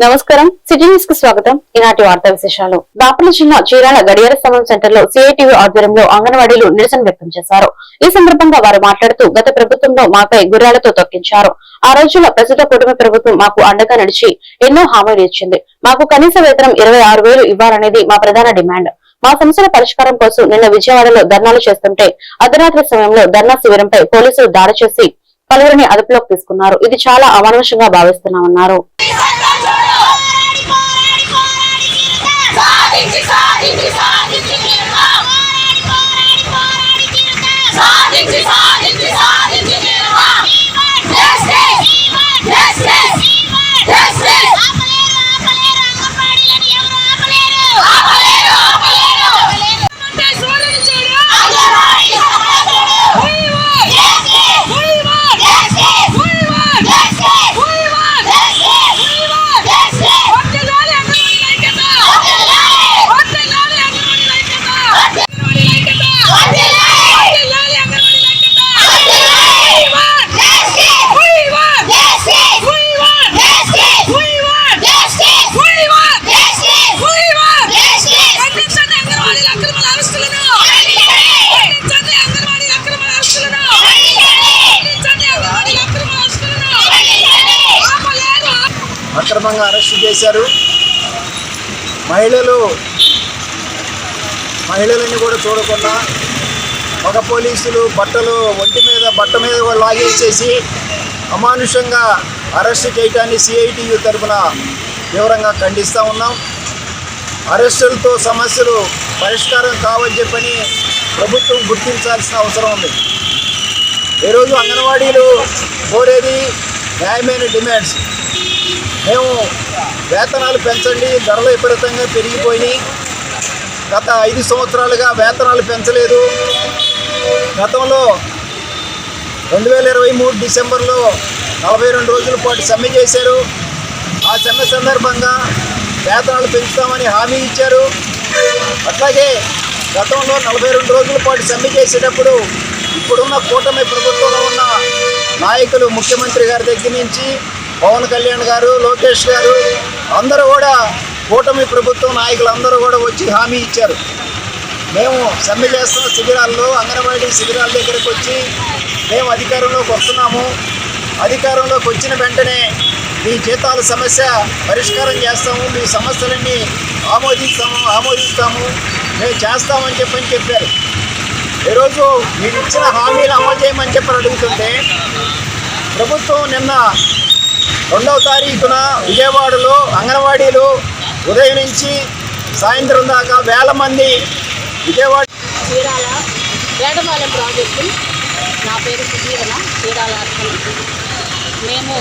నమస్కారం, city news కు స్వాగతం. ఈనాటి వార్తా విశేషాలు. బాపట్ల జిల్లా చీరాల గడియార స్తంభం సెంటర్ లో సిఐటియు ఆధ్వర్యంలో అంగన్వాడీలు నిరసన వ్యక్తం చేశారు. ఈ సందర్భంగా వారు మాట్లాడుతూ గత ప్రభుత్వంలో మాపై గుర్రాలతో తొక్కించారు. ఆ రోజుల్లో ప్రస్తుత కుటుంబ ప్రభుత్వం మాకు అండగా నడిచి ఎన్నో హామీలు ఇచ్చింది. మాకు కనీస వేతనం 26,000 ఇవ్వాలనేది మా ప్రధాన డిమాండ్. మా సమస్యల పరిష్కారం కోసం నిన్న విజయవాడలో ధర్నాలు చేస్తుంటే అర్ధరాత్రి సమయంలో ధర్నా శిబిరంపై పోలీసులు దాడి చేసి పలువురిని అదుపులోకి తీసుకున్నారు. ఇది చాలా అమానుషంగా భావిస్తున్నామన్నారు. అక్రమంగా అరెస్ట్ చేశారు. మహిళలని కూడా చూడకుండా మగ పోలీసులు బట్ట మీద లాగేసేసి అమానుషంగా అరెస్ట్ చేయడాన్ని సిఐటియు తరఫున తీవ్రంగా ఖండిస్తూ ఉన్నాం. అరెస్టులతో సమస్యలు పరిష్కారం కావని చెప్పని ప్రభుత్వం గుర్తించాల్సిన అవసరం ఉంది. ఈరోజు అంగన్వాడీలు కోరేది న్యాయమైన డిమాండ్స్. మేము వేతనాలు పెంచండి, ధరలు విపరీతంగా పెరిగిపోయినాయి. గత 5 సంవత్సరాలుగా వేతనాలు పెంచలేదు. గతంలో 2023 డిసెంబర్లో 42 రోజుల పాటు సమ్మె చేశారు. ఆ సమ్మె సందర్భంగా వేతనాలు పెంచుతామని హామీ ఇచ్చారు. అట్లాగే గతంలో 42 రోజుల పాటు సమ్మె చేసేటప్పుడు ఇప్పుడున్న కూటమి ప్రభుత్వంలో ఉన్న నాయకులు, ముఖ్యమంత్రి గారి దగ్గర నుంచి పవన్ కళ్యాణ్ గారు, లోకేష్ గారు అందరూ కూడా కూటమి ప్రభుత్వం నాయకులందరూ కూడా వచ్చి హామీ ఇచ్చారు. మేము సమ్మె చేస్తున్న శిబిరాల్లో, అంగన్వాడీ శిబిరాల దగ్గరకు వచ్చి మేము అధికారంలోకి వస్తున్నాము, అధికారంలోకి వచ్చిన వెంటనే మీ జీతాల సమస్య పరిష్కారం చేస్తాము, మీ సమస్యలన్నీ ఆమోదిస్తాము, మేము చేస్తామని చెప్పారు. ఈరోజు మీరు ఇచ్చిన హామీలు అమలు చేయమని అడుగుతుంటే ప్రభుత్వం నిన్న 2వ తారీఖున విజయవాడలో అంగన్వాడీలు ఉదయం నుంచి సాయంత్రం దాకా వేల మంది విజయవాడ చీరాల వేటపాలెం ప్రాజెక్టు. నా పేరు సుధీరణ, చీరాల. మేము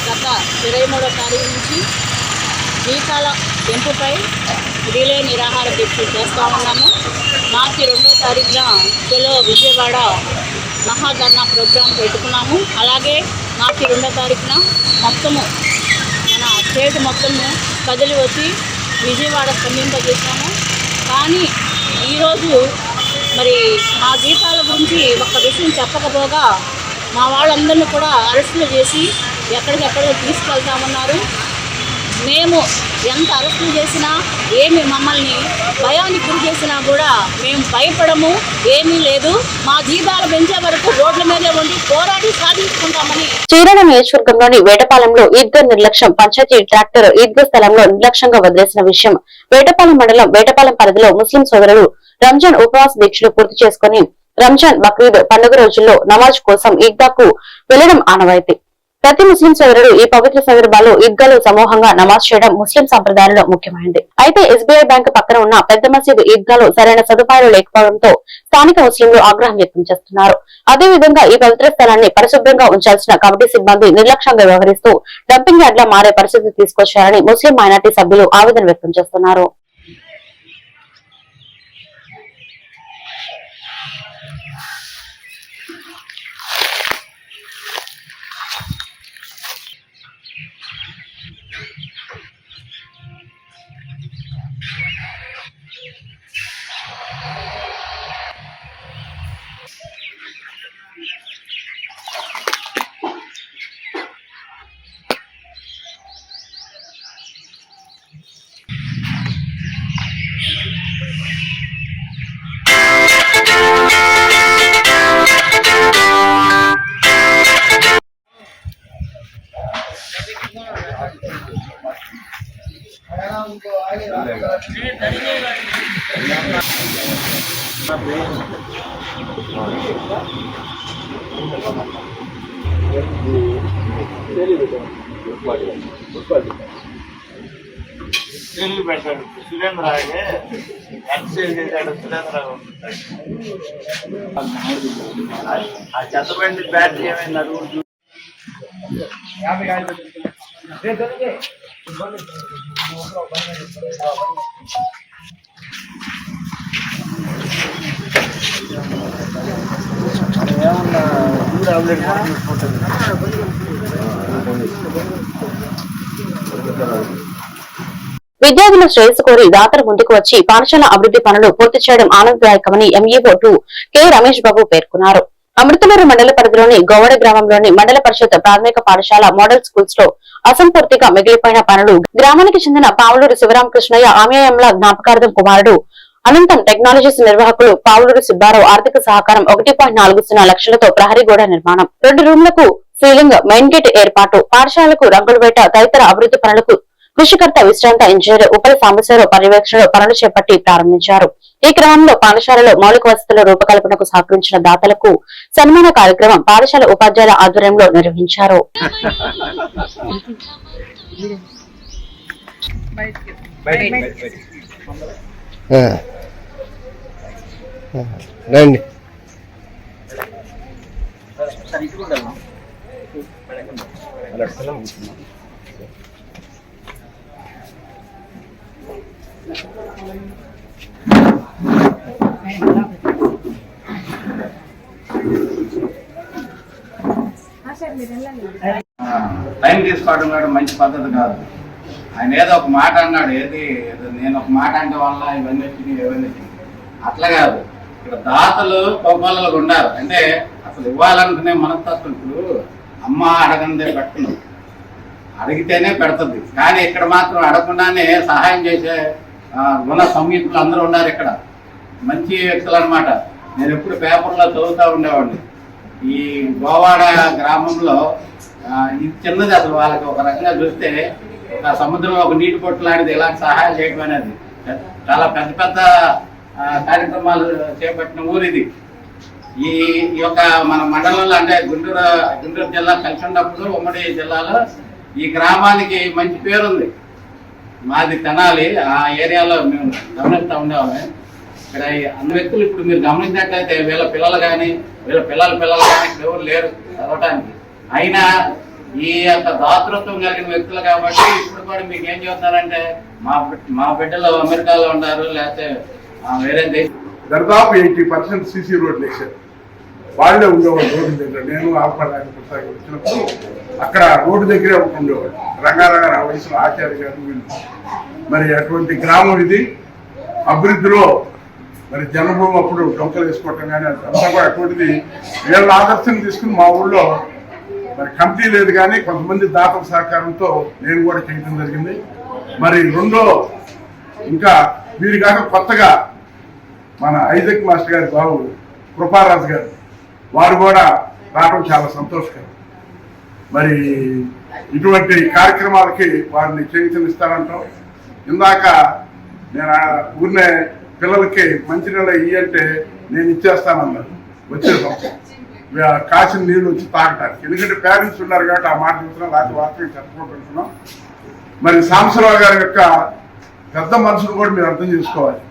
గత 23వ తారీఖు నుంచి జీతాల పెంపుపై రిలే నిరాహార దీక్షలు చేస్తూ ఉన్నాము. మార్చి 2వ తారీఖున చెలో విజయవాడ మహాధర్నా ప్రోగ్రాం పెట్టుకున్నాము. అలాగే మార్చి 2వ తారీఖున మొత్తము మన స్టేట్ మొత్తము కదిలి వచ్చి విజయవాడ స్పందింపజేసాము. కానీ ఈరోజు మరి మా జీతాల గురించి ఒక్క విషయం చెప్పకపోగా మా వాళ్ళందరినీ కూడా అరెస్టులు చేసి ఎక్కడికెక్కడికి తీసుకెళ్తామన్నారు. మేము ఎంత అరెస్టులు చేసినా, ఏమి మమ్మల్ని భయానికి గురి చేసినా కూడా మేము భయపడము, ఏమీ లేదు. మా జీతాలు పెంచే వరకు రోడ్ల మీదే ఉండి పోరాడి సాధించుకుంటామని. చీరాల నియోజకవర్గంలోని వేటపాలెంలో ఈద్గా నిర్లక్ష్యం. పంచాయతీ ట్రాక్టర్ ఈద్గా స్థలంలో నిర్లక్ష్యంగా వదిలేసిన విషయం. వేటపాలెం మండలం వేటపాలెం పరిధిలో ముస్లిం సోదరులు రంజాన్ ఉపవాస దీక్షలు పూర్తి చేసుకుని రంజాన్, బక్రీద్ పండుగ రోజుల్లో నమాజ్ కోసం ఈద్గాకు వెళ్లడం ఆనవాయితీ. ప్రతి ముస్లిం సోదరుడు ఈ పవిత్ర సందర్భాల్లో ఈద్గాలో సమూహంగా నమాజ్ చేయడం ముస్లిం సంప్రదాయాల్లో ముఖ్యమైనది. అయితే ఎస్బీఐ బ్యాంకు పక్కన ఉన్న పెద్ద మసీదు ఈద్గాలో సరైన సదుపాయాలు లేకపోవడంతో స్థానిక ముస్లింలు ఆగ్రహం వ్యక్తం చేస్తున్నారు. అదేవిధంగా ఈ పవిత్ర స్థలాన్ని పరిశుభ్రంగా ఉంచాల్సిన కమిటీ సిబ్బంది నిర్లక్ష్యంగా వ్యవహరిస్తూ డంపింగ్ యార్డ్లా మారే పరిస్థితి తీసుకొచ్చారని ముస్లిం మైనార్టీ సభ్యులు ఆవేదన వ్యక్తం చేస్తున్నారు. పెట్టాడు సురేంద్ర ఎక్సైజ్ చేశాడు సురేంద్ర ఆ చెత్తబండి బ్యాటరీ ఏమైంది అడుగు ఏమన్నా ఊరు ఆమ్లెట్ విద్యార్థుల శ్రేయస్సు కోరి దాతలు ముందుకు వచ్చి పాఠశాల అభివృద్ధి పనులు పూర్తి చేయడం ఆనందదాయకమని ఎంఈఓ కె రమేష్ బాబు పేర్కొన్నారు. అమృతలూరు మండల పరిధిలోని గోవడ గ్రామంలోని మండల పరిషత్ ప్రాథమిక పాఠశాల మోడల్ స్కూల్స్ లో అసంపూర్తిగా మిగిలిపోయిన పనులు గ్రామానికి చెందిన పావులూరు శివరామకృష్ణయ్య ఆమ్యాయంల జ్ఞాపకార్థం కుమారుడు అనంతం టెక్నాలజీస్ నిర్వాహకులు పావులూరు సుబ్బారావు ఆర్థిక సహకారం 1.40 లక్షలతో ప్రహరీ గోడ నిర్మాణం, 2 రూమ్లకు సీలింగ్, మెయిన్ గేట్ ఏర్పాటు, పాఠశాలకు రంగుల వేట తదితర అభివృద్ధి పనులకు కృషికర్త విశ్రాంత ఇంజనీర్ ఉపరి సాంబశివరావు పర్యవేక్షణలో పనులు చేపట్టి ప్రారంభించారు. ఈ క్రమంలో పాఠశాలలో మౌలిక వసతుల రూపకల్పనకు సహకరించిన దాతలకు సన్మాన కార్యక్రమం పాఠశాల ఉపాధ్యాయుల ఆధ్వర్యంలో నిర్వహించారు. రండి. టైం తీసుకోవడం కూడా మంచి పద్ధతి కాదు. ఆయన ఏదో ఒక మాట అన్నాడు, నేను ఒక మాట అంటే వల్ల ఇవన్నీ వచ్చినాయి అట్లా కాదు. ఇక్కడ దాతలు కోపాలలో ఉన్నారు. అంటే అసలు ఇవ్వాలనుకునే మనస్తత్వం. ఇప్పుడు అమ్మ అడగందే పెట్టను, అడిగితేనే పెడుతుంది. కానీ ఇక్కడ మాత్రం అడగకుండానే సహాయం చేసే గుణ సంయుక్తులు అందరూ ఉన్నారు. ఇక్కడ మంచి వ్యక్తులు అనమాట. నేను ఎప్పుడు పేపర్లో చదువుతూ ఉండేవాడిని. ఈ గోవాడ గ్రామంలో ఇది చిన్నది, అసలు వాళ్ళకి ఒక రకంగా చూస్తే ఒక సముద్రంలో ఒక నీటి పొట్టు లాంటిది. ఇలాంటి సహాయం చేయడం అనేది చాలా పెద్ద పెద్ద కార్యక్రమాలు చేపట్టిన ఊరు ఇది. ఈ యొక్క మన మండలంలో అంటే గుంటూరు జిల్లా కలిసి ఉన్నప్పుడు ఉమ్మడి జిల్లాలో ఈ గ్రామానికి మంచి పేరుంది. మాది తెనాలి, ఆ ఏరియాలో మేము గమనిస్తూ ఉండేవాళ్ళం. ఇక్కడ అన్ని వ్యక్తులు ఇప్పుడు మీరు గమనించినట్లయితే వీళ్ళ పిల్లలు కానీ వీళ్ళ పిల్లలు కానీ ఇక్కడ ఎవరు లేరు చదవటానికి. అయినా ఈ యొక్క దాతృత్వం కలిగిన వ్యక్తులు కాబట్టి ఇప్పుడు కూడా మీకు ఏం చెబుతున్నారంటే మా బిడ్డలు అమెరికాలో ఉన్నారు, లేకపోతే వేరే దాదాపు 80% సీసీ రోడ్లు వేసారు. వాళ్ళే ఉండేవాళ్ళు రోడ్డు దగ్గర. నేను ఆల్పడానికి వచ్చినప్పుడు అక్కడ రోడ్డు దగ్గరే ఉండేవాళ్ళు. రంగారావు ఆ వయసులో ఆచార్య గారు వీళ్ళు. మరి అటువంటి గ్రామం ఇది. అభివృద్ధిలో మరి జన్మభూమి అప్పుడు డొంకలు వేసుకోవటం కానీ అంతా కూడా అటువంటిది. వీళ్ళ ఆదర్శం తీసుకుని మా ఊళ్ళో మరి కమిటీ లేదు కానీ కొంతమంది దాతల సహకారంతో నేను కూడా చేయడం జరిగింది. మరి రెండో ఇంకా వీరి కాక కొత్తగా మన ఐజక్ మాస్టర్ గారి బాబు కృపారాజు గారు వారు కూడా రావడం చాలా సంతోషకరం. మరి ఇటువంటి కార్యక్రమాలకి వారిని చేయించనిస్తారంటాం. ఇందాక నేను ఊరినే పిల్లలకి మంచినీళ్ళ ఇయ్యంటే నేను ఇచ్చేస్తానన్నాను. వచ్చేసాం కాసిన నీళ్ళు వచ్చి తాగటానికి. ఎందుకంటే పేరెంట్స్ ఉన్నారు కాబట్టి ఆ మాట చెప్తున్నాం, లేకపోతే వాస్తవం చెప్పకుంటున్నాం. మరి సాంబశివరావు గారి యొక్క పెద్ద మనసును కూడా మీరు అర్థం చేసుకోవాలి.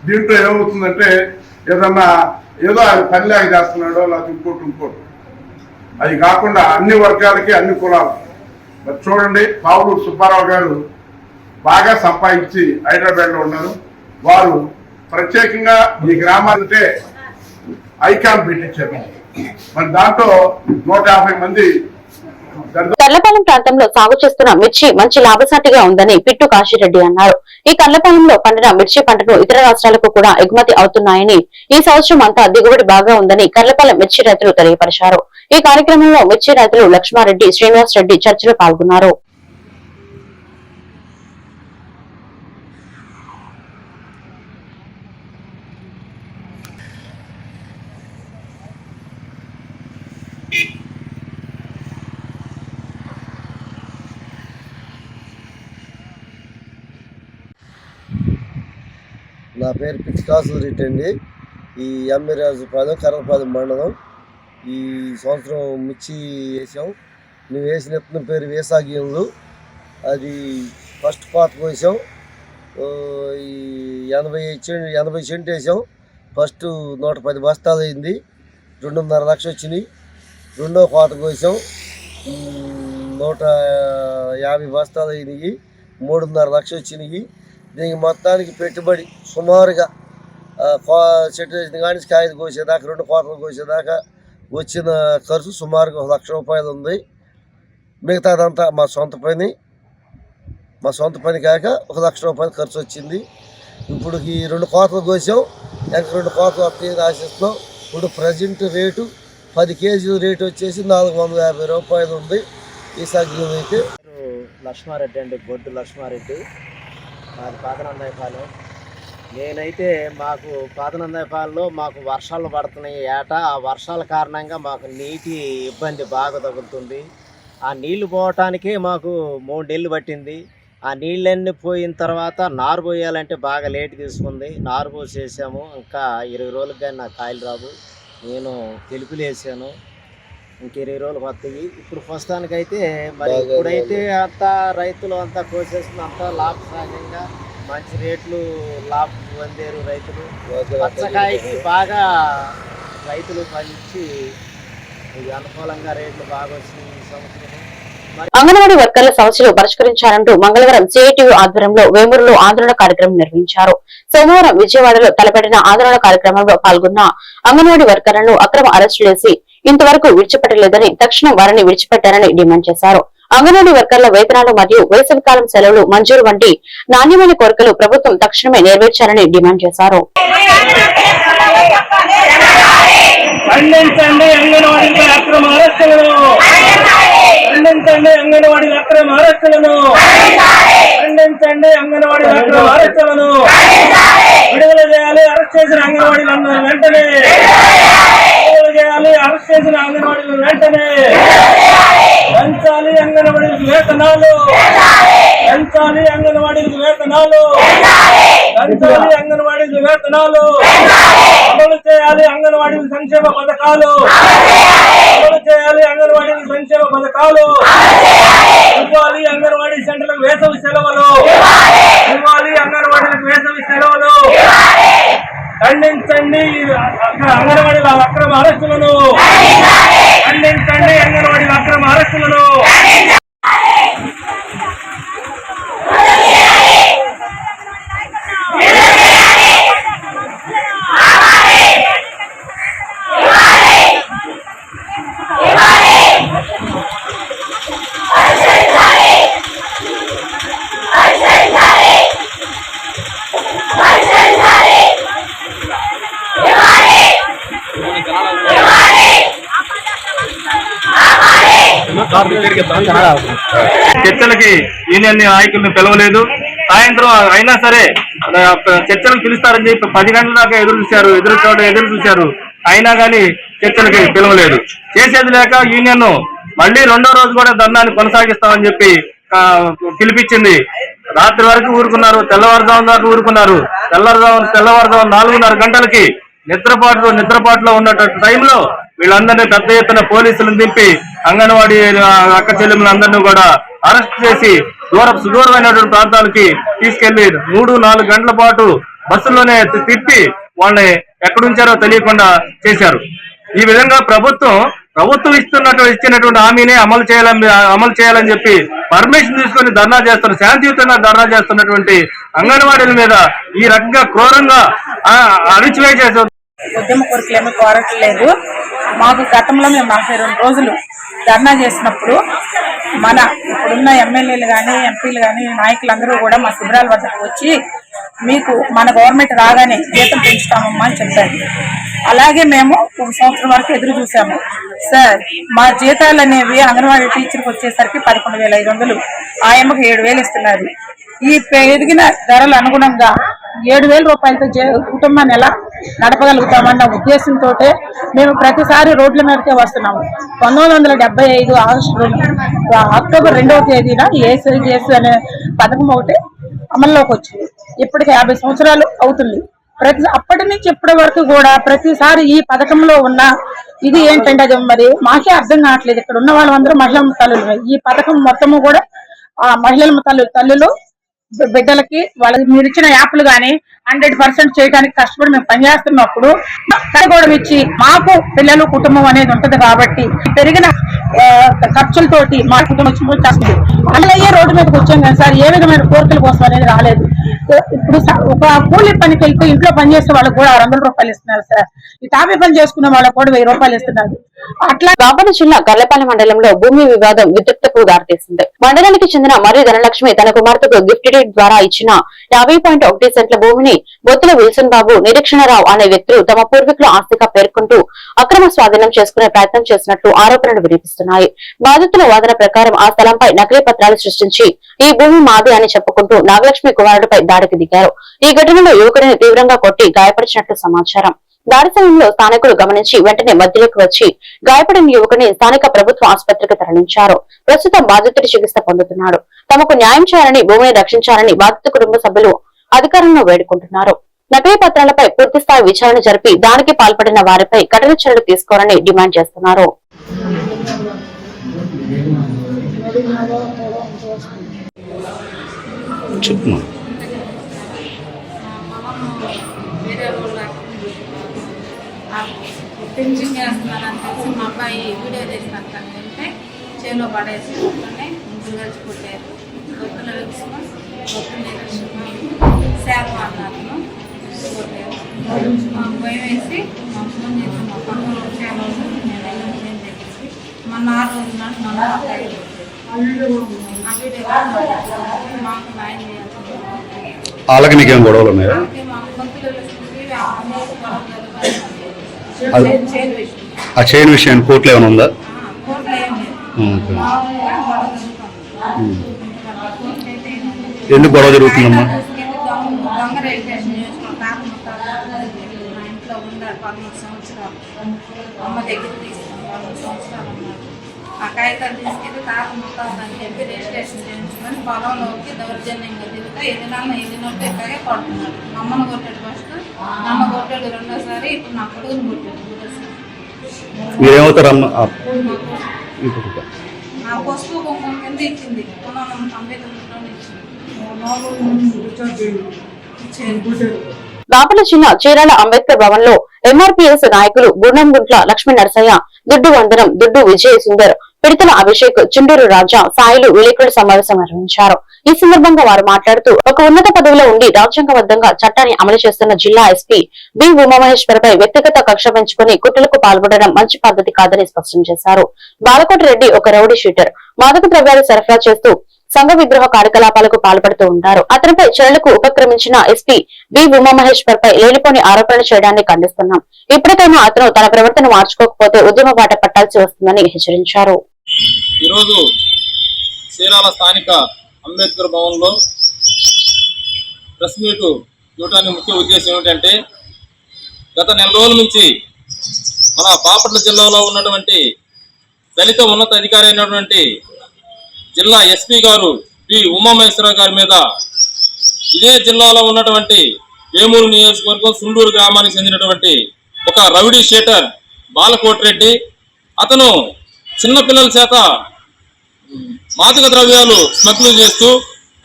దీంట్లో ఏమవుతుందంటే ఏదో ఆయన పనిలాగా చేస్తున్నాడో లేకపోతే ఇంకోటి అది కాకుండా అన్ని వర్గాలకి అన్ని కులాలు. మరి చూడండి, పావులూరు సుబ్బారావు గారు బాగా సంపాదించి హైదరాబాద్లో ఉన్నారు. వారు ప్రత్యేకంగా ఈ గ్రామాలంటే ఐకాన్ పెట్టించారు. మరి దాంట్లో 150 మంది. కర్లపాలెం ప్రాంతంలో సాగు చేస్తున్న మిర్చి మంచి లాభసాటిగా ఉందని పిట్టు కాశీరెడ్డి అన్నారు. ఈ కర్లపాలెంలో పండిన మిర్చి పంటను ఇతర రాష్ట్రాలకు కూడా ఎగుమతి అవుతున్నాయని, ఈ సంవత్సరం అంతా దిగుబడి బాగా ఉందని కర్లపాలెం మిర్చి రైతులు తెలియపరిచారు. ఈ కార్యక్రమంలో మిర్చి రైతులు లక్ష్మారెడ్డి, శ్రీనివాస్ రెడ్డి చర్చలో పాల్గొన్నారు. నా పేరు పిచ్చికాసు రెడ్డి అండి. ఈ ఎమ్మిరాజుపాలెం కర్రపాలెం మండలం. ఈ సంవత్సరం మిర్చి వేసాం. మేము వేసిన విత్తనం పేరు వేసాగియంలు. అది ఫస్ట్ పాత కోసాం. ఈ 80 సెంట్ వేసాం. ఫస్ట్ 110 బస్తాలు అయింది. 2.5 లక్షలు వచ్చినాయి. రెండో కోత కోసాం. 150 బస్తాలు అయినాయి. 3.5 లక్షలు వచ్చినాయి. దీనికి మొత్తానికి పెట్టుబడి సుమారుగా చెట్టు వేసిన కానీ కాయలు కోసేదాకా 2 కోతలు కోసేదాకా వచ్చిన ఖర్చు సుమారుగా 1 లక్ష రూపాయలు ఉంది. మిగతాదంతా మా సొంత పని కాక 1 లక్ష రూపాయలు ఖర్చు వచ్చింది. ఇప్పుడు ఈ 2 కోతలు కోసాం. ఇంకా 2 కోతలు వస్తాయని ఆశిస్తున్నాం. ఇప్పుడు ప్రజెంట్ రేటు 10 కేజీల రేటు వచ్చేసి 450 రూపాయలు ఉంది. ఈ సగ్గులు అయితే లక్ష్మారెడ్డి అండి, బొడ్డు లక్ష్మారెడ్డి. మాది పాతనందాయపాలెం. నేనైతే మాకు పాతనందాయపాలెంలో మాకు వర్షాలు పడుతున్నాయి ఏటా. ఆ వర్షాల కారణంగా మాకు నీటి ఇబ్బంది బాగా తగులుతుంది. ఆ నీళ్లు పోవటానికే మాకు 3 నెలలు పట్టింది. ఆ నీళ్ళన్నీ పోయిన తర్వాత నారు పోయాలంటే బాగా లేట్ తీసుకుంది. నారు పోసేసాము. ఇంకా 20 రోజులకు కానీ నాకు కాయలు రావు. నేను తెలుపులు వేసాను. ఇంక 20 రోజులు వస్తాయి. ఇప్పుడు ప్రస్తుతానికైతే మరి ఇప్పుడైతే అంతా రైతులు అంతా కోసేసుకుని అంతా లాభసాధ్యంగా మంచి రేట్లు పొందారు రైతులు. పచ్చకాయకి బాగా రైతులు పండించి అనుకూలంగా రేట్లు బాగా వచ్చినాయి ఈ సంవత్సరం. అంగన్వాడీ వర్కర్ల సమస్యలు పరిష్కరించాలంటూ మంగళవారం సిఐటియు ఆధ్వర్యంలో వేమూరులో ఆందోళన కార్యక్రమం నిర్వహించారు. సోమవారం విజయవాడలో తలపెట్టిన ఆందోళన కార్యక్రమంలో పాల్గొన్న అంగన్వాడీ వర్కర్లను అక్రమ అరెస్టు చేసి ఇంతవరకు విడిచిపెట్టలేదని, తక్షణం వారిని విడిచిపెట్టారని డిమాండ్ చేశారు. అంగన్వాడీ వర్కర్ల వేతనాలు మరియు వేసవికాలం సెలవులు మంజూరు వంటి నాణ్యమైన కోరికలు ప్రభుత్వం తక్షణమే నెరవేర్చాలని డిమాండ్ చేశారు. ఖండించండి అంగన్వాడీల అక్రమ అరెస్టులను, ఖండించండి అంగన్వాడీల అక్రమ అరెస్టులను, ఖండించండి అంగన్వాడీల అక్రమ అరెస్టులను విడుదల చేయాలి. అరెస్ట్ చేసిన అంగన్వాడీలను వెంటనే విడుదల చేయాలి. అరెస్ట్ చేసిన అంగన్వాడీలను వెంటనే పెంచాలి. అంగన్వాడీలకు వేతనాలు పెంచాలి. అంగన్వాడీలకు వేతనాలు పెంచాలి. అంగన్వాడీలకు వేతనాలు అమలు చేయాలి. అంగన్వాడీల సంక్షేమ పథకాలు అమలు చేయాలి. అంగన్వాడీల సంక్షేమ పథకాలు ఇవ్వాలి. అంగన్వాడీ సెంటర్లకు వేసవి సెలవులు ఇవ్వాలి. అంగన్వాడీలకు వేసవి సెలవులు. ఖండించండి అంగన్వాడీల అక్రమ అరెస్టులను, ఖండించండి అంగన్వాడీల అక్రమ అరెస్టులను. చర్చలకి యూనియన్ నాయకులను పిలవలేదు. సాయంత్రం అయినా సరే చర్చలకు పిలుస్తారని చెప్పి 10 గంటల దాకా ఎదురు చూశారు. అయినా కానీ చర్చలకి పిలవలేదు. చేసేది లేక యూనియన్ మళ్ళీ 2వ రోజు కూడా ధర్నాన్ని కొనసాగిస్తామని చెప్పి పిలిపించింది. రాత్రి వరకు ఊరుకున్నారు. తెల్లవారుజాము దాకా ఊరుకున్నారు. తెల్లవారుజాము 4:30 గంటలకి నిద్రపాటులో ఉన్న టైంలో వీళ్ళందరినీ పెద్ద ఎత్తున పోలీసులను దింపి అంగన్వాడీ అక్క చెల్లెములందరినీ కూడా అరెస్ట్ చేసి సుదూరమైనటువంటి ప్రాంతాలకి తీసుకెళ్లి 3-4 గంటల పాటు బస్సుల్లోనే తిప్పి వాళ్ళని ఎక్కడుంచారో తెలియకుండా చేశారు. ఈ విధంగా ప్రభుత్వం ఇచ్చినటువంటి హామీనే అమలు చేయాలని చెప్పి పర్మిషన్ తీసుకొని ధర్నా చేస్తున్న, శాంతియుతంగా ధర్నా చేస్తున్నటువంటి అంగన్వాడీల మీద ఈ రకంగా క్రూరంగా అణిచివేసే ఉద్యమ కోరికలు ఏమీ కోరట్లేదు. మాకు గతంలో మేము 42 రోజులు ధర్నా చేసినప్పుడు ఇప్పుడున్న ఎమ్మెల్యేలు కానీ ఎంపీలు కానీ నాయకులందరూ కూడా మా శిబిరాల వద్దకు వచ్చి మీకు మన గవర్నమెంట్ రాగానే జీతం పెంచుతామమ్మా అని చెప్పారు. అలాగే మేము 1 సంవత్సరం వరకు ఎదురు చూసాము. సార్ మా జీతాలు అనేవి అంగన్వాడీ టీచర్కి వచ్చేసరికి 11,500, ఆయమ్మకు 7,000 ఇస్తున్నారు. ఈ పెరిగిన ధరలు అనుగుణంగా 7,000 రూపాయలతో కుటుంబాన్ని ఎలా నడపగలుగుతామన్న ఉద్దేశంతో మేము ప్రతిసారి రోడ్ల మీదకే వస్తున్నాము. 1975 అక్టోబర్ 2వ తేదీన ఏసీజీఎస్ అనే పథకం ఒకటి అమల్లోకి వచ్చింది. ఇప్పటికి 50 సంవత్సరాలు అవుతుంది. అప్పటి నుంచి ఇప్పటి వరకు కూడా ప్రతిసారి ఈ పథకంలో ఉన్న ఇది ఏంటంటే అది మరి మాకే అర్థం కావట్లేదు. ఇక్కడ ఉన్న వాళ్ళందరూ మహిళా తల్లులు. ఈ పథకం మొత్తము కూడా ఆ మహిళల తల్లులు బిడ్డలకి వాళ్ళకి మీరు ఇచ్చిన యాప్లు గానీ 100% చేయడానికి కష్టపడి మేము పనిచేస్తున్నప్పుడు కూడా ఇచ్చి మాకు పిల్లలు కుటుంబం అనేది ఉంటది కాబట్టి పెరిగిన ఖర్చులతోటి మా కుటుంబం వస్తుంది. అయ్యే రోడ్డు మీదకి వచ్చాం కానీ సార్ ఏ విధమైన కోరికల కోసం అనేది రాలేదు. ఇప్పుడు ఒక కూలీ పనికి వెళ్తే ఇంట్లో పనిచేసే వాళ్ళకి కూడా 600 రూపాయలు ఇస్తున్నారు సార్. ఈ తాపీ పని చేసుకున్న వాళ్ళకి కూడా 1000 రూపాయలు ఇస్తున్నారు. అట్లా బాపట్ల జిల్లా గర్లపాలెం మండలంలో భూమి వివాదం విద్యుత్తుకు దారితీసింది. మండలానికి చెందిన మరియు ధనలక్ష్మి తన కుమార్తెకు గిఫ్ట్ డీడ్ ద్వారా ఇచ్చిన 50.1 సెంట్ల భూమిని బొత్తుల విల్సన్ బాబు, నిరీక్షణరావు అనే వ్యక్తులు తమ పూర్వీకుల ఆస్తిగా పేర్కొంటూ అక్రమ స్వాధీనం చేసుకునే ప్రయత్నం చేసినట్లు ఆరోపణలు వినిపిస్తున్నాయి. బాధితుల వాదన ప్రకారం ఆ స్థలంపై నకిలీ పత్రాలు సృష్టించి ఈ భూమి మాది అని చెప్పుకుంటూ నాగలక్ష్మి కుమారుడిపై దాడికి దిగారు. ఈ ఘటనలో యువకుడిని తీవ్రంగా కొట్టి గాయపరిచినట్లు సమాచారం. దాడి సమయంలో స్థానికులు గమనించి వెంటనే మధ్యలోకి వచ్చి గాయపడిన యువకుని స్థానిక ప్రభుత్వ ఆసుపత్రికి తరలించారు. ప్రస్తుతం బాధితుడు చికిత్స పొందుతున్నాడు. తమకు న్యాయం చేయాలని, భూమిని రక్షించాలని బాధిత కుటుంబ సభ్యులు అధికారులను వేడుకుంటున్నారు. నకిలీ పత్రాలపై పూర్తిస్థాయి విచారణ జరిపి దానికి పాల్పడిన వారిపై కఠిన చర్యలు తీసుకోవాలని డిమాండ్ చేస్తున్నారు. పింఛన్ చేస్తున్నారని తెలిసి మా అబ్బాయి వీడియో తీసినట్టు వెళ్తే చేలో పడేసి ఒక్కనే ముగ్గురు కలిసి కొట్టారు. ఒక్కల లక్ష్మ, ఒక్కల లక్ష్మ, శాఖ అన్నారు కొట్టారు. మాకు భయం వేసి మా ఫోన్ చేసి మా పక్కన చాలా నేను వెళ్ళి చెప్పేసి మొన్న 6 రోజుల నాడు మా అబ్బాయి ఆ వీడియో మాకు న్యాయం చేయాలి. వాళ్ళకి నీకేం గొడవలు ఉన్నాయా? మాకు గొంతులు ఆ చైన్ విషయాన్ని కోర్టులో ఏమైనా ఉందా? ఎందుకు గొడవ జరుగుతుందమ్మా? దొంగ రిజిస్ట్రేషన్ చేసుకున్నాం. మా ఇంట్లో ఉన్నారు 13 సంవత్సరాలు. అమ్మ దగ్గర తీసుకున్నాం 13 సంవత్సరాలు ఉన్నారు. ఆ కాగితాలు తీసుకెళ్ళి తాత ముట్టాలని అని చెప్పి రిజిస్ట్రేషన్ చేయించుకొని పొలంలోకి దౌర్జన్యంగా తిరుగుతా ఎదినట్టు ఇట్లాగే పడుతున్నాడు. అమ్మను కొట్టాడు ఫస్ట్, నమ్మ కొట్టాడు రెండోసారి, ఇప్పుడు నా కొడుకుని కొట్టాడు మూడోసారి. మీరేమవుతారమ్మా? నా పసుపు కుంకుమ కింద ఇచ్చింది 1999 ఇచ్చింది. బాపట్ల జిల్లా చీరాల అంబేద్కర్ భవన్ లో ఎంఆర్పీఎస్ నాయకులు గుండంగుంట్ల లక్ష్మీ నరసయ్య, దుడ్డు వందనం, దుడ్డు విజయ సుందర్, పిడతల అభిషేక్, చుండూరు రాజా, సాయిలు విలేకరుల సమావేశం నిర్వహించారు. ఈ సందర్భంగా వారు మాట్లాడుతూ ఒక ఉన్నత పదవిలో ఉండి రాజ్యాంగబద్ధంగా చట్టాన్ని అమలు చేస్తున్న జిల్లా ఎస్పీ బి ఉమామహేశ్వర్ పై వ్యక్తిగత కక్ష పెంచుకుని కుట్రలకు పాల్పడడం మంచి పద్ధతి కాదని స్పష్టం చేశారు. బాలకోటి రెడ్డి ఒక రౌడీ షీటర్, మాదక ద్రవ్యాలు సరఫరా చేస్తూ సంఘ విద్రోహ కార్యకలాపాలకు పాల్పడుతూ ఉంటారు. అతనిపై చర్యలకు ఉపక్రమించిన ఎస్పీ బి ఉమామహేశ్వర్ పై లేనిపోని ఆరోపణలు చేయడాన్ని ఖండిస్తున్నాం. ఇప్పటికైనా అతను తన ప్రవర్తన మార్చుకోకపోతే ఉద్యమ బాట పట్టాల్సి వస్తుందని హెచ్చరించారు. ఈరోజు చీరాల స్థానిక అంబేద్కర్ భవన్ లో ప్రెస్ మీట్ ఇవ్వడానికి ముఖ్య ఉద్దేశం ఏమిటంటే, గత నెల రోజుల నుంచి మన బాపట్ల జిల్లాలో ఉన్నటువంటి దళిత ఉన్నత అధికారి అయినటువంటి జిల్లా ఎస్పీ గారు పి ఉమామహేశ్వరరావు గారి మీద ఇదే జిల్లాలో ఉన్నటువంటి వేమూరు నియోజకవర్గం సుండూరు గ్రామానికి చెందినటువంటి ఒక రౌడీ షీటర్ బాలకోటి రెడ్డి, అతను చిన్నపిల్లల చేత మాదక ద్రవ్యాలు స్మగ్లింగ్ చేస్తూ,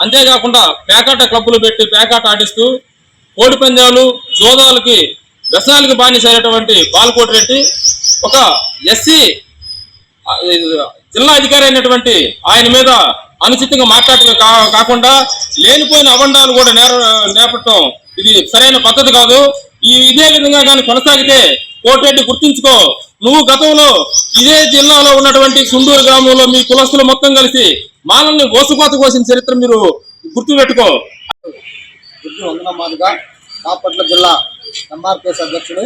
అంతేకాకుండా పేకాట క్లబ్బులు పెట్టి పేకాట ఆడిస్తూ, కోడి పందాలు, జోదాలకి, వ్యసనాలకి బానిసైనటువంటి బాలకోటి రెడ్డి ఒక ఎస్సీ జిల్లా అధికారి అయినటువంటి ఆయన మీద అనుచితంగా మాట్లాడటమే కాకుండా లేనిపోయిన అబండాలు కూడా నేపథ్యం ఇది సరైన పద్ధతి కాదు. ఇదే విధంగా కానీ కొనసాగితే కోటిరెడ్డి గుర్తించుకో, నువ్వు గతంలో ఇదే జిల్లాలో ఉన్నటువంటి సుండూరు గ్రామంలో మీ కులస్తులు మొత్తం కలిసి మానల్ని గోసుకోత కోసిన చరిత్ర మీరు గుర్తుపెట్టుకో. వందనమాదిగా బాపట్ల జిల్లా ఎంఆర్పిఎస్ అధ్యక్షుడు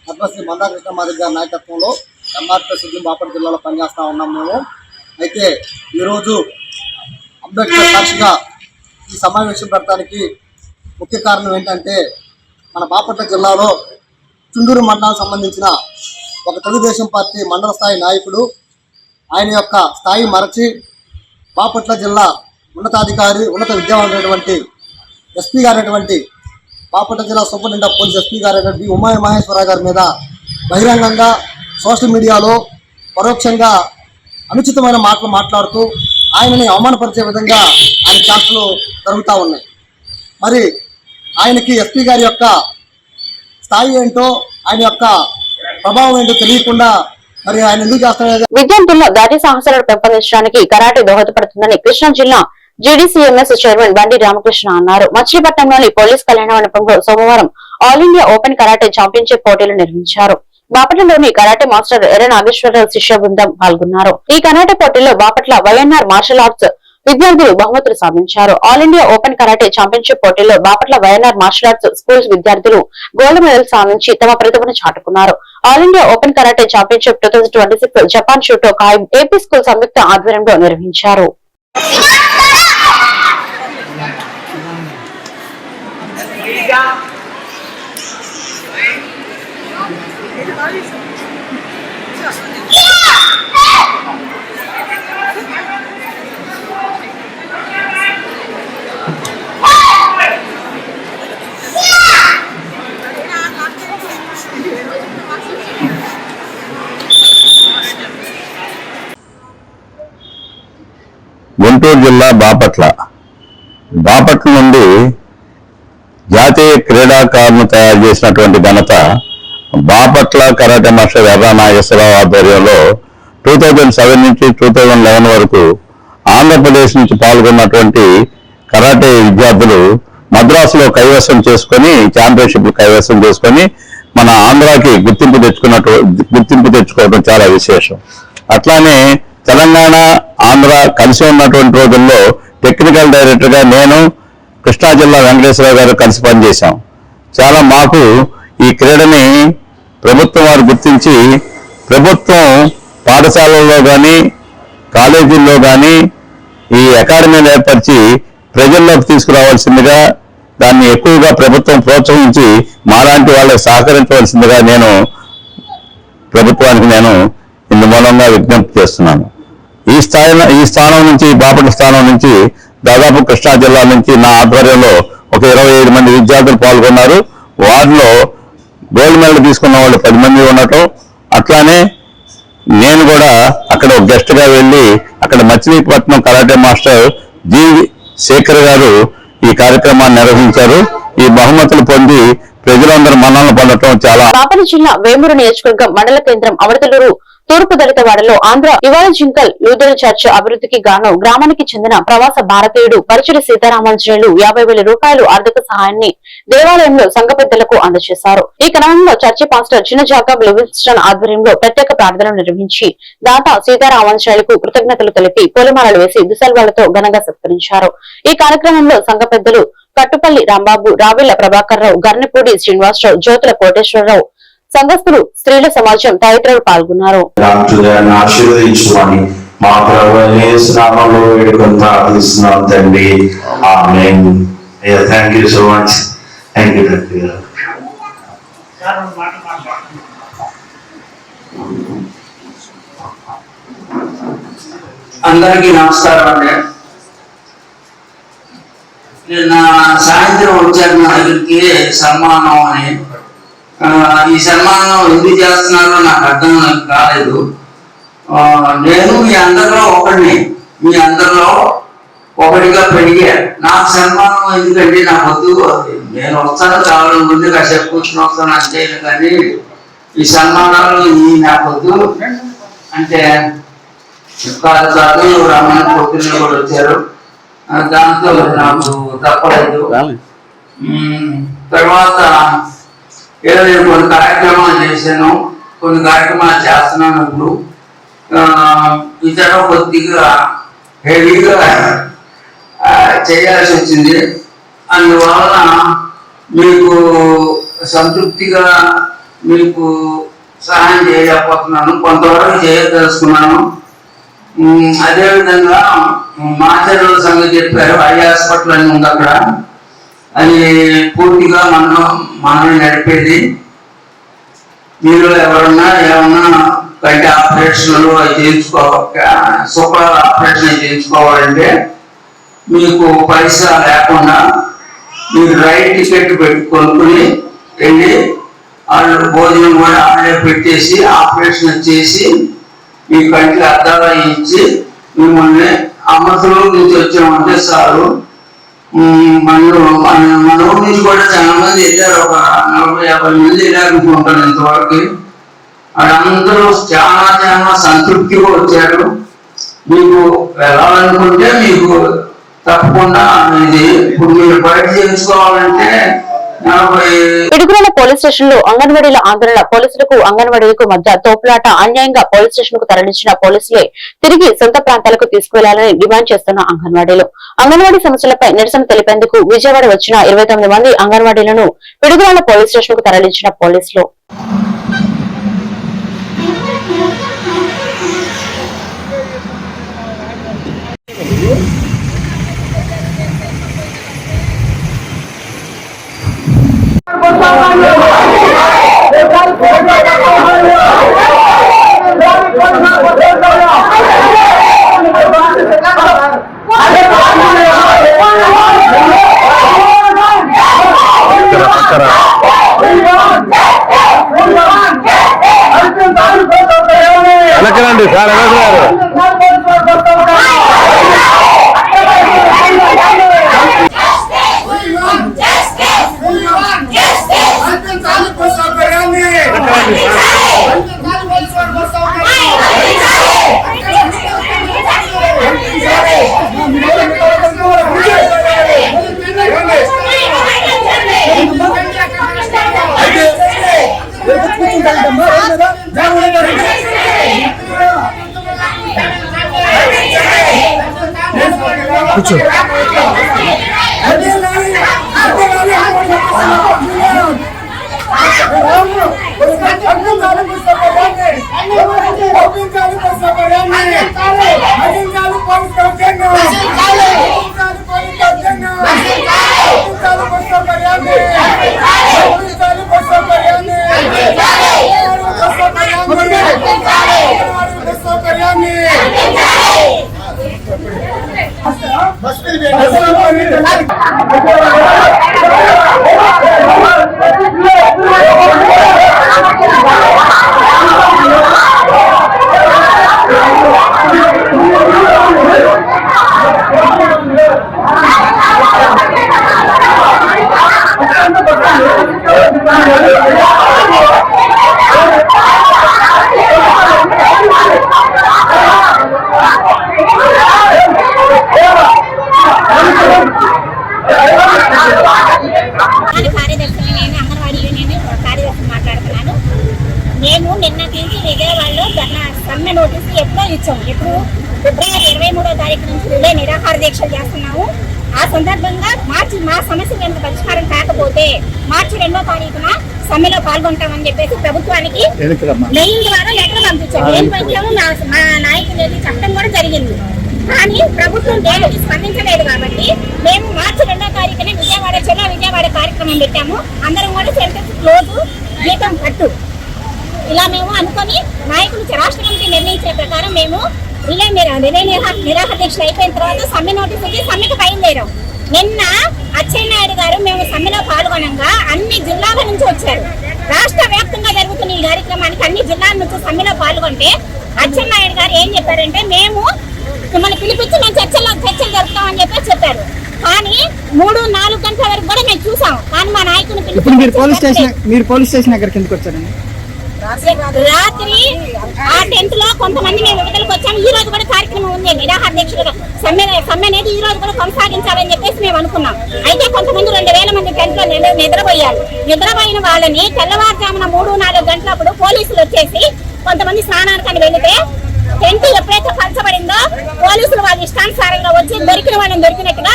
పద్మశ్రీ మందాకృష్ణ మాదిగ గారి నాయకత్వంలో ఎంఆర్పిఎస్ బాపట్ల జిల్లాలో పనిచేస్తూ ఉన్నాం మేము. అయితే ఈరోజు అంబేద్కర్ సాక్షిగా ఈ సమావేశం పెట్టడానికి ముఖ్య కారణం ఏంటంటే, మన బాపట్ల జిల్లాలో చుండూరు మండలానికి సంబంధించిన ఒక తెలుగుదేశం పార్టీ మండల స్థాయి నాయకుడు ఆయన యొక్క స్థాయి మరచి బాపట్ల జిల్లా ఉన్నత విద్యావంతుడైనటువంటి ఎస్పీ గారైనటువంటి బాపట్ల జిల్లా సూపరింటెండెంట్ ఆఫ్ పోలీస్ ఎస్పీ గారు బి ఉమాయ మహేశ్వరరావు గారి మీద బహిరంగంగా సోషల్ మీడియాలో పరోక్షంగా అనుచితమైన మాటలు మాట్లాడుతూ ఆయనని అవమానపరిచే విధంగా ఆయన క్లాసులు జరుగుతూ ఉన్నాయి. మరి ఆయనకి ఎస్పీ గారి యొక్క స్థాయి ఏంటో ఆయన యొక్క ప్రభావం ఏంటో తెలియకుండా మరి ఆయన ఎందుకు చేస్తున్నారు? విద్యార్థుల్లో ధైర్య సాహసాలను పెంపొందించడానికి కరాటే దోహదపడుతుందని కృష్ణా జిల్లా జీడీసీఎంఎస్ చైర్మన్ బండి రామకృష్ణ అన్నారు. మచిలీపట్నంలోని పోలీస్ కళ్యాణ మండపంలో సోమవారం all India open karate championship పోటీలు నిర్వహించారు. బాపట్లలోని కరాటే మాస్టర్ ఎర్ర నాగేశ్వరరావు శిష్య బృందం పాల్గొన్నారు. ఈ కరాటే పోటీల్లో బాపట్ల వైఎన్ఆర్ మార్షల్ ఆర్ట్స్ విద్యార్థులు బహుమతులు సాధించారు. All India open karate championship పోటీల్లో Bapatla YNR martial arts schools విద్యార్థులు గోల్డ్ మెడల్ సాధించి తమ ప్రతిభను చాటుకున్నారు. All India open karate championship 2026 Japan Shotokai AP school సంయుక్త ఆధ్వర్యంలో నిర్వహించారు. గుంటూరు జిల్లా బాపట్ల నుండి జాతీయ క్రీడాకారులను తయారు చేసినటువంటి ఘనత బాపట్ల కరాటే మాస్టర్ ఎర్ర నాగేశ్వరరావు ఆధ్వర్యంలో 2007 నుంచి 2011 వరకు ఆంధ్రప్రదేశ్ నుంచి పాల్గొన్నటువంటి కరాటే విద్యార్థులు మద్రాసులో కైవసం చేసుకొని ఛాంపియన్షిప్ కైవసం చేసుకొని మన ఆంధ్రాకి గుర్తింపు తెచ్చుకోవడం చాలా విశేషం. అట్లానే తెలంగాణ ఆంధ్ర కలిసి ఉన్నటువంటి రోజుల్లో టెక్నికల్ డైరెక్టర్గా నేను కృష్ణా జిల్లా వెంకటేశ్వరరావు గారు కలిసి పనిచేశాం. చాలా మాకు ఈ క్రీడని ప్రభుత్వం వారు గుర్తించి ప్రభుత్వం పాఠశాలల్లో కానీ కాలేజీల్లో కానీ ఈ అకాడమీని ఏర్పరిచి ప్రజల్లోకి తీసుకురావాల్సిందిగా దాన్ని ఎక్కువగా ప్రభుత్వం ప్రోత్సహించి మాలాంటి వాళ్ళకి సహకరించవలసిందిగా నేను ప్రభుత్వానికి నేను ఇందు మూలంగా విజ్ఞప్తి చేస్తున్నాను. ఈ స్థానం నుంచి బాపట్ల స్థానం నుంచి దాదాపు కృష్ణా జిల్లా నుంచి నా ఆధ్వర్యంలో ఒక 25 మంది విద్యార్థులు పాల్గొన్నారు. వారిలో గోల్డ్ మెడల్ తీసుకున్న వాళ్ళు 10 మంది ఉండటం, అట్లానే నేను కూడా అక్కడ ఒక గెస్ట్గా వెళ్ళి అక్కడ Machilipatnam karate master G Shekhar గారు ఈ కార్యక్రమాన్ని నిర్వహించారు. ఈ బహుమతులు పొంది ప్రజలందరూ మన్ననలు పొందడం చాలా. బాపట్ల జిల్లా వేమూరు నియోజకవర్గం మండల కేంద్రం అవడతలూరు తూర్పు దళితవాడలో ఆంధ్ర ఇవాళజింకల్ లూథరన్ చర్చ్ అభివృద్ధికి గాను గ్రామానికి చెందిన ప్రవాస భారతీయుడు పరుచూరి సీతారామాంజనేయులు 50,000 రూపాయలు ఆర్థిక సహాయాన్ని దేవాలయంలో సంఘ పెద్దలకు అందజేశారు. ఈ క్రమంలో చర్చి పాస్టర్ చిన్న జాకబ్ లివింగ్స్టన్ ఆధ్వర్యంలో ప్రత్యేక ప్రార్థనలు నిర్వహించి దాత సీతారామాంజనేయులకు కృతజ్ఞతలు తెలిపి పూలమాలలు వేసి దుసల్వాలతో ఘనంగా సత్కరించారు. ఈ కార్యక్రమంలో సంఘ పెద్దలు కట్టుపల్లి రాంబాబు, రావిళ్ల ప్రభాకర్ రావు, గర్నపూడి శ్రీనివాసరావు, జ్యోతుల కోటేశ్వరరావు, సంఘస్థులు, స్త్రీల సమాజం తదితరులు పాల్గొన్నారు. మా ప్రభువైన యేసు నామములో వేడుకొని ప్రార్థిస్తున్నాం తండ్రి. Amen. Thank you so much. Thank you. అందరికీ నమస్కారం అండి. నిన్న సాయంత్రం వచ్చారు నా దగ్గరికి సన్మానం అని. ఈ సన్మానం ఎందుకు చేస్తున్నారో నాకు అర్థం కాలేదు. నేను మీ అందరిలో ఒకడిని, మీ అందరిలో ఒకటిగా పెరిగా. నాకు సన్మానం ఎందుకంటే నాకు వద్దు, నేను వస్తాను కావాలని ముందు కాసేపు కూర్చుని వస్తాను అంతే, కానీ ఈ సన్మానాలు ఈ నాకు వద్దు అంటే కాదు. రమ్మని పొద్దున్న కూడా వచ్చారు, దాంతో నాకు తప్పలేదు. తర్వాత ఏదో నేను కొన్ని కార్యక్రమాలు చేశాను, కొన్ని కార్యక్రమాలు చేస్తున్నాను. ఇప్పుడు ఇతర కొద్దిగా హెవీగా చేయాల్సి వచ్చింది. అందువలన మీకు సంతృప్తిగా మీకు సహాయం చేయలేకపోతున్నాను, కొంతవరకు చేయదలుచుకున్నాను. అదేవిధంగా మాచర్ల సంగతి చెప్పారు, ఐ హాస్పిటల్ అని ఉంది అక్కడ. అది పూర్తిగా మనమే నడిపేది. మీరు ఎవరన్నా ఏమన్నా కంటి ఆపరేషన్లు సూపర్ ఆపరేషన్ చేయించుకోవాలంటే మీకు పైసా లేకుండా మీరు రైట్ టికెట్ కొనుక్కుని వెళ్ళి వాళ్ళు భోజనం కూడా ఆడే పెట్టేసి ఆపరేషన్ చేసి మీ కంటికి అద్దాలు ఇచ్చి మిమ్మల్ని అమృతలో నుంచి వచ్చామంటే చాలు. మన ఊరి నుంచి కూడా చాలా మంది వెళ్ళారు, ఒక 40-50 మంది వెళ్ళారు అనుకుంటాను ఇంతవరకు. వాళ్ళందరూ చాలా సంతృప్తిగా వచ్చారు. మీకు వెళ్ళాలనుకుంటే మీకు తప్పకుండా ఇది ఇప్పుడు మీరు బయట చేయించుకోవాలంటే పిడుగురాల పోలీస్ స్టేషన్ లో అంగన్వాడీల ఆందోళన, పోలీసులకు అంగన్వాడీలకు మధ్య తోపులాట, అన్యాయంగా పోలీస్ స్టేషన్ కు తరలించిన పోలీసులే తిరిగి సొంత ప్రాంతాలకు తీసుకువెళ్లాలని డిమాండ్ చేస్తున్న అంగన్వాడీలు. అంగన్వాడీ సమస్యలపై నిరసన తెలిపేందుకు విజయవాడ వచ్చిన 29 మంది అంగన్వాడీలను పిడుగురాల పోలీస్ స్టేషన్ కు తరలించిన పోలీసులు. వెనకరండి సార్, మేము నిన్నటి నుంచి విజయవాడలో సమ్మె నోటీసు ఎప్పుడో ఇచ్చాము. ఇప్పుడు ఫిబ్రవరి 23వ తారీఖు నుంచి రిలే నిరాహార దీక్షలు చేస్తున్నాము. ఆ సందర్భంగా మా సమస్య కనుక పరిష్కారం కాకపోతే మార్చి 2వ తారీఖున సమ్మెలో పాల్గొంటామని చెప్పేసి ప్రభుత్వానికి మెయిల్ ద్వారా లెటర్ పంపించాము. ఏం పంచాము, మా నాయకులు చెప్పడం కూడా జరిగింది. కానీ ప్రభుత్వం దేనికి స్పందించలేదు. కాబట్టి మేము మార్చి 2వ తారీఖున విజయవాడ కార్యక్రమం పెట్టాము. అందరం కూడా సెంటర్స్ క్లోజ్, జీతం కట్టు ఇలా మేము అనుకొని నాయకులు రాష్ట్ర కమిటీ నిర్ణయించిన ప్రకారం మేము రిలే నిరాహార దీక్షలు అయిపోయిన తర్వాత సమ్మె నోటీస్ ఇచ్చి సమ్మెకి బయలుదేరాం. నిన్న అచ్చెన్నాయుడు గారు మేము సమ్మెలో పాల్గొనంగా అన్ని జిల్లాల నుంచి వచ్చారు. రాష్ట్ర వ్యాప్తంగా జరుగుతున్న ఈ కార్యక్రమానికి అన్ని జిల్లాల నుంచి సమ్మెలో పాల్గొంటే అచ్చెన్నాయుడు గారు ఏం చెప్పారంటే మేము మిమ్మల్ని పిలిపించి మేము చర్చలు జరుపుతామని చెప్పారు. కానీ 3-4 గంటల వరకు కూడా మేము చూసాం. కానీ మా నాయకుని మీరు పోలీస్ స్టేషన్ ఎక్కడికి ఎందుకు వచ్చారండి? రాత్రి ఆ టెంట్ లో కొంతమంది మేము విడుదలకు వచ్చాము. ఈ రోజు కూడా కార్యక్రమం ఉంది, నిరాహార దీక్షలు సమ్మె అనేది ఈ రోజు కూడా కొనసాగించాలని చెప్పేసి మేము అనుకున్నాం. అయితే కొంతమంది 2000 మంది టెంట్ లో నిద్రపోయారు. నిద్రపోయిన వాళ్ళని తెల్లవారుజామున 3-4 గంటలప్పుడు పోలీసులు వచ్చేసి కొంతమంది స్నానానికి వెళితే టెంట్ ఎప్పుడైతే పలచబడిందో పోలీసులు వాళ్ళ ఇష్టానుసారంగా వచ్చి దొరికిన వాళ్ళని దొరికినట్టుగా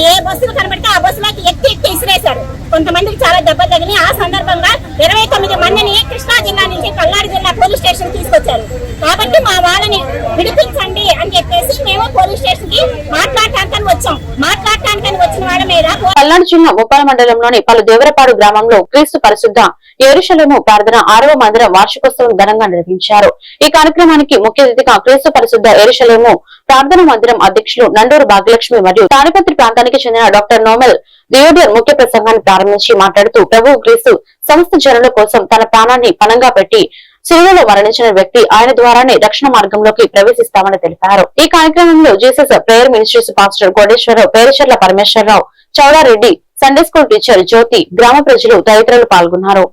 ఏ బస్సులు కనబడితే ఆ బస్సులోకి ఎత్తి ఇసిరేశారు. కొంతమందికి చాలా దెబ్బలు తగిలి. ఆ సందర్భంగా 29 మందిని కృష్ణా జిల్లా నుంచి కల్లారి జిల్లా పోలీస్ స్టేషన్ తీసుకొచ్చారు. కాబట్టి మా వాళ్ళని విడిపించండి అని చెప్పేసి మేము పోలీస్ స్టేషన్ కి మాట్లాడటానికి వచ్చాం. మాట్లాడటానికి వచ్చిన వాళ్ళ మీద పల్నాడు జిల్లా ముప్పాల మండలంలోని పలు దేవరపాడు గ్రామంలో క్రీస్తు పరిశుద్ధ యెరూషలేము ప్రార్థన 6వ మందిర వార్షికోత్సవం ఘనంగా నిర్వహించారు. ఈ కార్యక్రమానికి ముఖ్య అతిథిగా క్రీస్తు పరిశుద్ధ యెరూషలేము ప్రార్థన మందిరం అధ్యక్షులు నండూరు భాగ్యలక్ష్మి మరియు తాడిపత్రి ప్రాంతానికి చెందిన డాక్టర్ నోమెల్ థియోడర్ ముఖ్య ప్రసంగాన్ని ప్రారంభించి మాట్లాడుతూ ప్రభువు క్రీస్తు సమస్త జనుల కోసం తన ప్రాణాన్ని పణంగా పెట్టి శిలువలో మరణించిన వ్యక్తి ఆయన ద్వారానే రక్షణ మార్గంలోకి ప్రవేశిస్తామని తెలిపారు. ఈ కార్యక్రమంలో Jesus prayer ministries pastor Koteswararao, Perucharla Parameswararao, Chowdareddy, Sunday school teacher Jyothi, గ్రామ ప్రజలు తదితరులు పాల్గొన్నారు.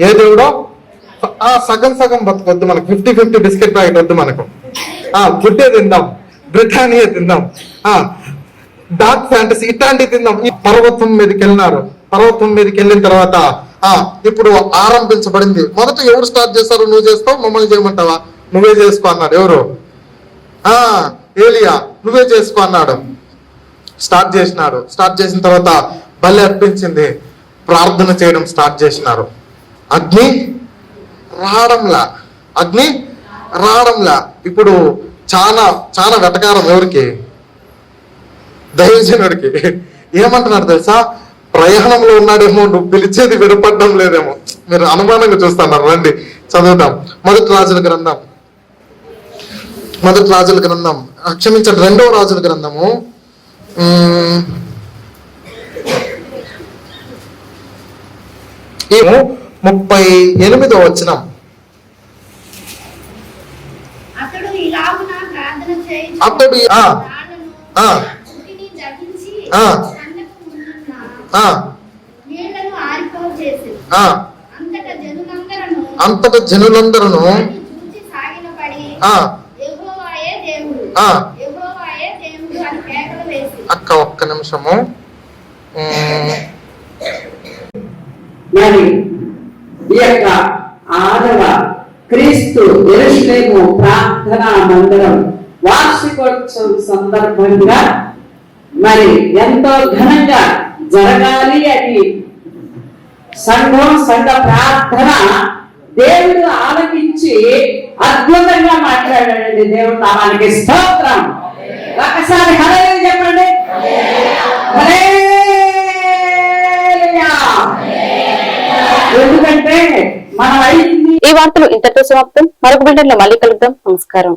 ఏ దేవుడో సగం సగం బతుకొద్దు మనకు, 50-50 బిస్కెట్ ప్యాకెట్ వద్దు మనకు. గుడ్డే తిందాం, బ్రిటానియా తిందాం, డార్క్ ఫ్యాంటసీ ఇట్లాంటివి తిందాం. ఈ పర్వతం మీదకి వెళ్ళినారు. పర్వతం మీదకి వెళ్ళిన తర్వాత ఇప్పుడు ఆరంభించబడింది. మొదట ఎవరు స్టార్ట్ చేస్తారు? నువ్వు చేస్తావు, మమ్మల్ని చేయమంటావా? నువ్వే చేసుకో అన్నాడు. ఎవరు? ఏలియా, నువ్వే చేసుకో అన్నాడు. స్టార్ట్ చేసినాడు. స్టార్ట్ చేసిన తర్వాత బలి అర్పించింది, ప్రార్థన చేయడం స్టార్ట్ చేసినారు. అగ్ని రావడంలా ఇప్పుడు చాలా చాలా వెటకారం. ఎవరికి? దైవజనుడికి. ఏమంటున్నాడు తెలుసా? ప్రయాణంలో ఉన్నాడేమో, నువ్వు పిలిచేది వినపడడం లేదేమో. మీరు అనుమానంగా చూస్తున్నారు. రండి చదువుతాం. మొదటి రాజుల గ్రంథం, క్షమించండి, 2వ రాజుల గ్రంథము 38వ వచనం. అతడు అంతట జనులందరూ అక్క ఒక్క నిమిషము. మరి ఈ యొక్క 6వ క్రీస్తు యెరూషలేము ప్రార్థనా మందిరం వార్షికోత్సవం సందర్భంగా మరి ఎంతో ఘనంగా జరగాలి అని సంఘ ప్రార్థన దేవుడు ఆలకించి అద్భుతంగా మాట్లాడాడండి. దేవుడు నామానికి స్తోత్రం. ఒకసారి హల్లెలూయా చెప్పండి. ఎందుకంటే మనం ఈ వార్తలు ఇంతటితో సమాప్తం. మరొక బిల్డర్లో మళ్ళీ కలుద్దాం. నమస్కారం.